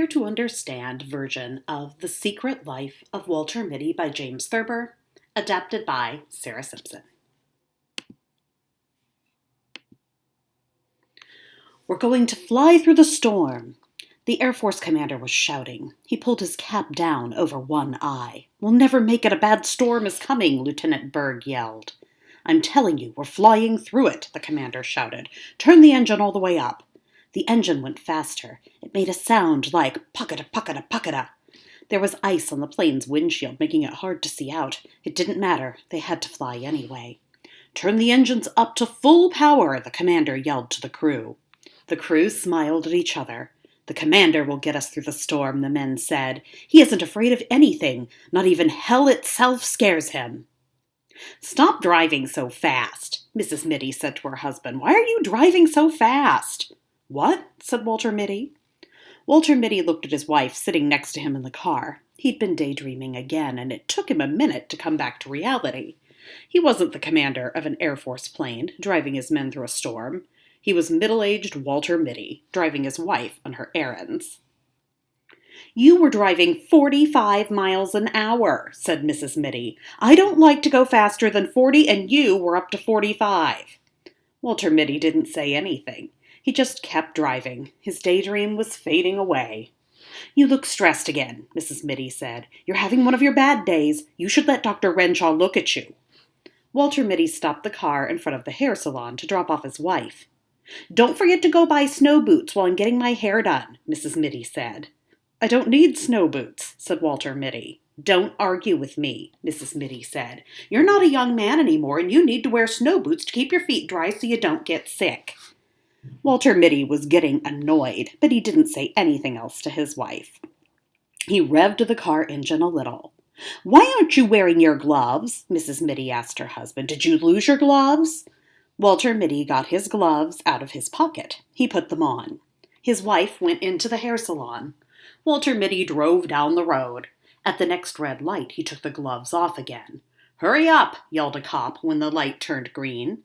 easier to understand version of The Secret Life of Walter Mitty by James Thurber, adapted by Sarah Simpson. "We're going to fly through the storm," the Air Force commander was shouting. He pulled his cap down over one eye. "We'll never make it. A bad storm is coming," Lieutenant Berg yelled. "I'm telling you, we're flying through it," the commander shouted. "Turn the engine all the way up." The engine went faster. It made a sound like puckata, puckata, puckata. There was ice on the plane's windshield, making it hard to see out. It didn't matter. They had to fly anyway. "Turn the engines up to full power," the commander yelled to the crew. The crew smiled at each other. "The commander will get us through the storm," the men said. "He isn't afraid of anything. Not even hell itself scares him." "Stop driving so fast," Mrs. Mitty said to her husband. "Why are you driving so fast?" "What?" said Walter Mitty. Walter Mitty looked at his wife sitting next to him in the car. He'd been daydreaming again, and it took him a minute to come back to reality. He wasn't the commander of an Air Force plane, driving his men through a storm. He was middle-aged Walter Mitty, driving his wife on her errands. "You were driving 45 miles an hour, said Mrs. Mitty. "I don't like to go faster than 40, and you were up to 45. Walter Mitty didn't say anything. He just kept driving. His daydream was fading away. "You look stressed again," Mrs. Mitty said. "You're having one of your bad days. You should let Dr. Renshaw look at you." Walter Mitty stopped the car in front of the hair salon to drop off his wife. "Don't forget to go buy snow boots while I'm getting my hair done," Mrs. Mitty said. "I don't need snow boots," said Walter Mitty. "Don't argue with me," Mrs. Mitty said. "You're not a young man anymore, and you need to wear snow boots to keep your feet dry so you don't get sick." Walter Mitty was getting annoyed, but he didn't say anything else to his wife. He revved the car engine a little. "Why aren't you wearing your gloves?" Mrs. Mitty asked her husband. "Did you lose your gloves?" Walter Mitty got his gloves out of his pocket. He put them on. His wife went into the hair salon. Walter Mitty drove down the road. At the next red light, he took the gloves off again. "Hurry up!" yelled a cop when the light turned green.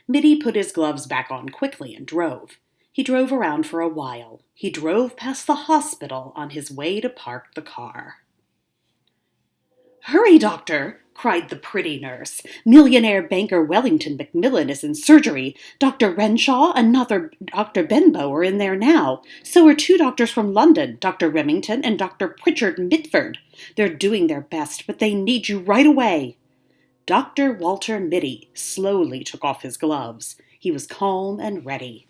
Mitty put his gloves back on quickly and drove. He drove around for a while. He drove past the hospital on his way to park the car. "Hurry, doctor!" cried the pretty nurse. "Millionaire banker Wellington Macmillan is in surgery. Dr. Renshaw and Dr. Benbow are in there now. So are two doctors from London, Dr. Remington and Dr. Pritchard Mitford. They're doing their best, but they need you right away." Dr. Walter Mitty slowly took off his gloves. He was calm and ready.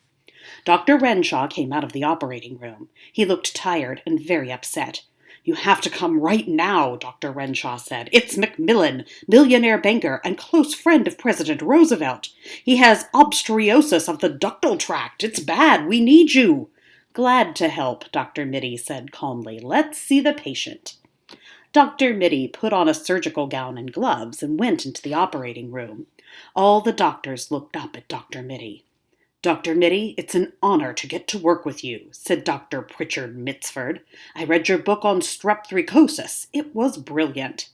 Dr. Renshaw came out of the operating room. He looked tired and very upset. "You have to come right now," Dr. Renshaw said. "It's Macmillan, millionaire banker and close friend of President Roosevelt. He has obstruosis of the ductal tract. It's bad. We need you." "Glad to help," Dr. Mitty said calmly. "Let's see the patient." Dr. Mitty put on a surgical gown and gloves and went into the operating room. All the doctors looked up at Dr. Mitty. "Dr. Mitty, it's an honor to get to work with you," said Dr. Pritchard Mitford. "I read your book on strepthricosis. It was brilliant."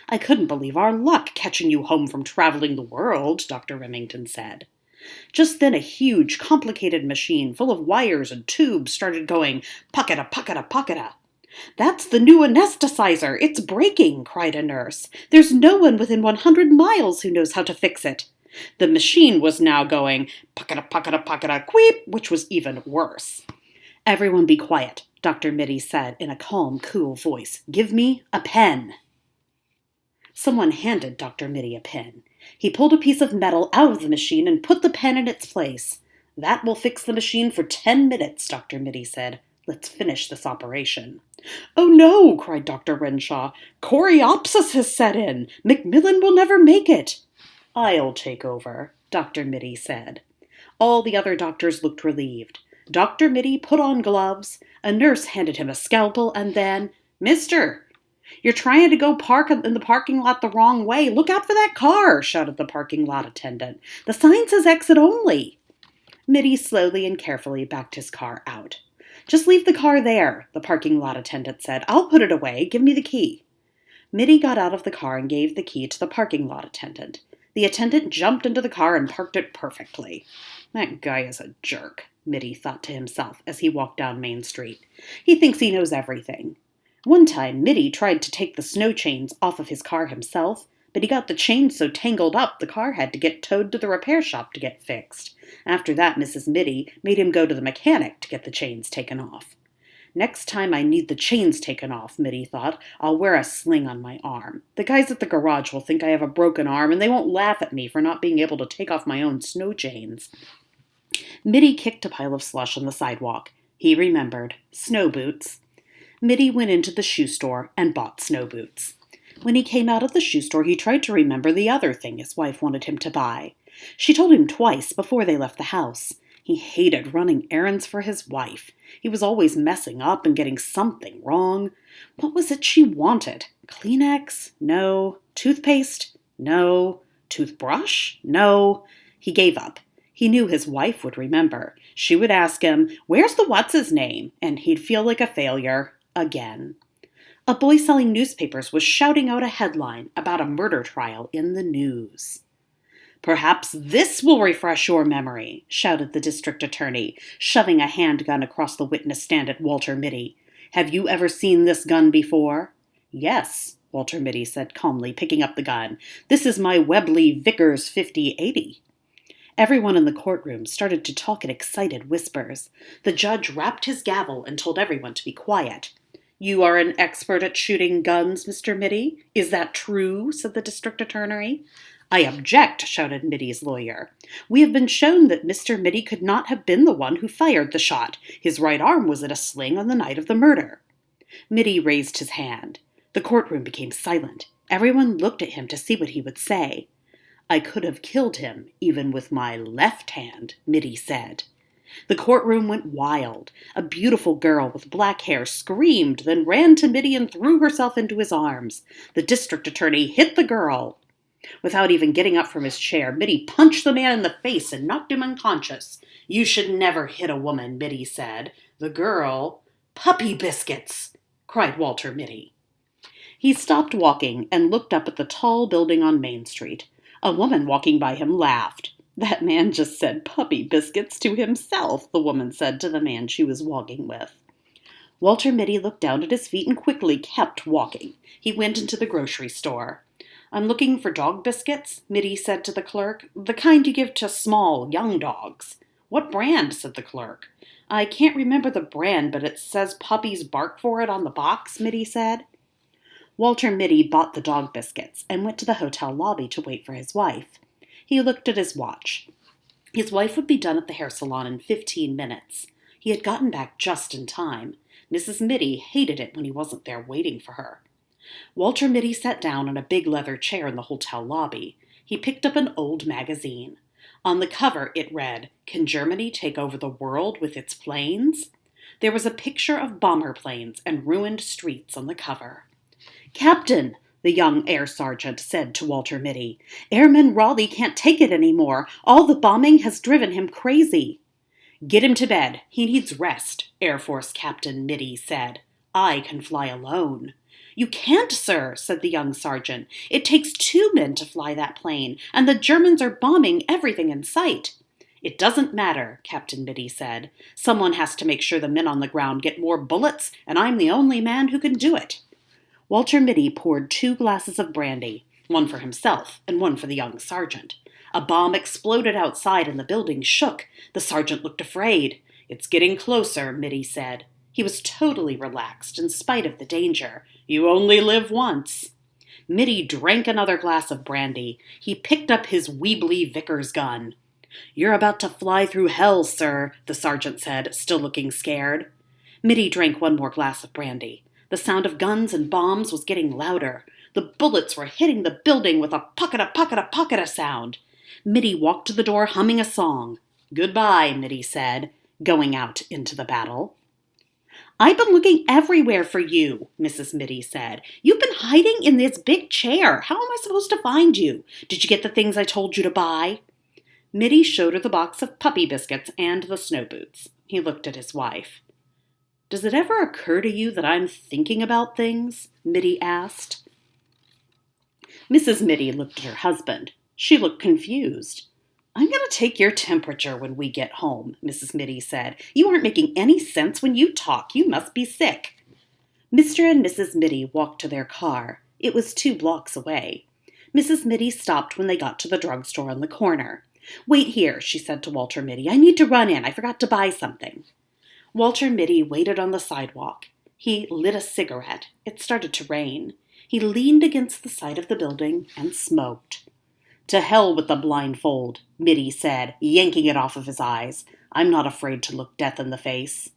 "I couldn't believe our luck catching you home from traveling the world," Dr. Remington said. Just then a huge, complicated machine full of wires and tubes started going puckata, puckata, puckata. "That's the new anesthetizer! It's breaking!" cried a nurse. "There's no one within 100 miles who knows how to fix it." The machine was now going puckata, puckata, puckata, queep, which was even worse. "Everyone be quiet," Dr. Mitty said in a calm, cool voice. "Give me a pen." Someone handed Dr. Mitty a pen. He pulled a piece of metal out of the machine and put the pen in its place. "That will fix the machine for 10 minutes, Dr. Mitty said. "Let's finish this operation." "Oh no!" cried Dr. Renshaw. "Coreopsis has set in. Macmillan will never make it." "I'll take over," Dr. Mitty said. All the other doctors looked relieved. Dr. Mitty put on gloves. A nurse handed him a scalpel, and then, "Mister, you're trying to go park in the parking lot the wrong way. Look out for that car," shouted the parking lot attendant. "The sign says exit only." Mitty slowly and carefully backed his car out. "Just leave the car there," the parking lot attendant said. "I'll put it away. Give me the key." Mitty got out of the car and gave the key to the parking lot attendant. The attendant jumped into the car and parked it perfectly. "That guy is a jerk," Mitty thought to himself as he walked down Main Street. He thinks he knows everything. One time, Mitty tried to take the snow chains off of his car himself, but he got the chains so tangled up the car had to get towed to the repair shop to get fixed. After that, Mrs. Mitty made him go to the mechanic to get the chains taken off. Next time I need the chains taken off, Mitty thought, I'll wear a sling on my arm. The guys at the garage will think I have a broken arm, and they won't laugh at me for not being able to take off my own snow chains. Mitty kicked a pile of slush on the sidewalk. He remembered. Snow boots. Mitty went into the shoe store and bought snow boots. When he came out of the shoe store, he tried to remember the other thing his wife wanted him to buy. She told him twice before they left the house. He hated running errands for his wife. He was always messing up and getting something wrong. What was it she wanted? Kleenex? No. Toothpaste? No. Toothbrush? No. He gave up. He knew his wife would remember. She would ask him, "Where's the what's-his-name?" And he'd feel like a failure again. A boy selling newspapers was shouting out a headline about a murder trial in the news. "Perhaps this will refresh your memory," shouted the district attorney, shoving a handgun across the witness stand at Walter Mitty. "Have you ever seen this gun before?" "Yes," Walter Mitty said calmly, picking up the gun. "This is my Webley Vickers 5080. Everyone in the courtroom started to talk in excited whispers. The judge rapped his gavel and told everyone to be quiet. "You are an expert at shooting guns, Mr. Mitty? Is that true?" said the district attorney. "I object," shouted Mitty's lawyer. "We have been shown that Mr. Mitty could not have been the one who fired the shot. His right arm was in a sling on the night of the murder." Mitty raised his hand. The courtroom became silent. Everyone looked at him to see what he would say. "I could have killed him, even with my left hand," Mitty said. The courtroom went wild. A beautiful girl with black hair screamed, then ran to Mitty and threw herself into his arms. The district attorney hit the girl. Without even getting up from his chair, Mitty punched the man in the face and knocked him unconscious. "You should never hit a woman," Mitty said. The girl— "Puppy biscuits!" cried Walter Mitty. He stopped walking and looked up at the tall building on Main Street. A woman walking by him laughed. "That man just said puppy biscuits to himself," the woman said to the man she was walking with. Walter Mitty looked down at his feet and quickly kept walking. He went into the grocery store. "I'm looking for dog biscuits," Mitty said to the clerk. "The kind you give to small, young dogs." "What brand?" said the clerk. "I can't remember the brand, but it says puppies bark for it on the box," Mitty said. Walter Mitty bought the dog biscuits and went to the hotel lobby to wait for his wife. He looked at his watch. His wife would be done at the hair salon in 15 minutes. He had gotten back just in time. Mrs. Mitty hated it when he wasn't there waiting for her. Walter Mitty sat down in a big leather chair in the hotel lobby. He picked up an old magazine. On the cover it read, "Can Germany take over the world with its planes?" There was a picture of bomber planes and ruined streets on the cover. "Captain," the young air sergeant said to Walter Mitty, "Airman Raleigh can't take it anymore. All the bombing has driven him crazy." "Get him to bed. He needs rest," Air Force Captain Mitty said. "I can fly alone." "You can't, sir," said the young sergeant. "It takes 2 men to fly that plane, and the Germans are bombing everything in sight." "It doesn't matter," Captain Mitty said. "Someone has to make sure the men on the ground get more bullets, and I'm the only man who can do it." Walter Mitty poured 2 glasses of brandy, one for himself and one for the young sergeant. A bomb exploded outside and the building shook. The sergeant looked afraid. "It's getting closer," Mitty said. He was totally relaxed in spite of the danger. "You only live once." Mitty drank another glass of brandy. He picked up his Webley Vickers gun. "You're about to fly through hell, sir," the sergeant said, still looking scared. Mitty drank one more glass of brandy. The sound of guns and bombs was getting louder. The bullets were hitting the building with a pocket-a-pocket-a-pocket-a sound. Mitty walked to the door humming a song. "Goodbye," Mitty said, going out into the battle. "I've been looking everywhere for you," Mrs. Mitty said. "You've been hiding in this big chair. How am I supposed to find you? Did you get the things I told you to buy?" Mitty showed her the box of puppy biscuits and the snow boots. He looked at his wife. "Does it ever occur to you that I'm thinking about things?" Mitty asked. Mrs. Mitty looked at her husband. She looked confused. I'm going to take your temperature when we get home, Mrs. Mitty said. You aren't making any sense when you talk. You must be sick. Mr. and Mrs. Mitty walked to their car. It was 2 blocks away. Mrs. Mitty stopped when they got to the drugstore on the corner. Wait here, she said to Walter Mitty. I need to run in. I forgot to buy something. Walter Mitty waited on the sidewalk. He lit a cigarette. It started to rain. He leaned against the side of the building and smoked. To hell with the blindfold, Mitty said, yanking it off of his eyes. I'm not afraid to look death in the face.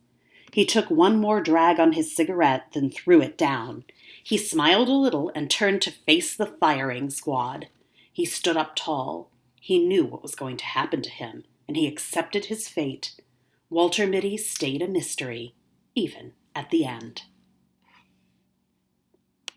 He took one more drag on his cigarette, then threw it down. He smiled a little and turned to face the firing squad. He stood up tall. He knew what was going to happen to him, and he accepted his fate. Walter Mitty stayed a mystery, even at the end.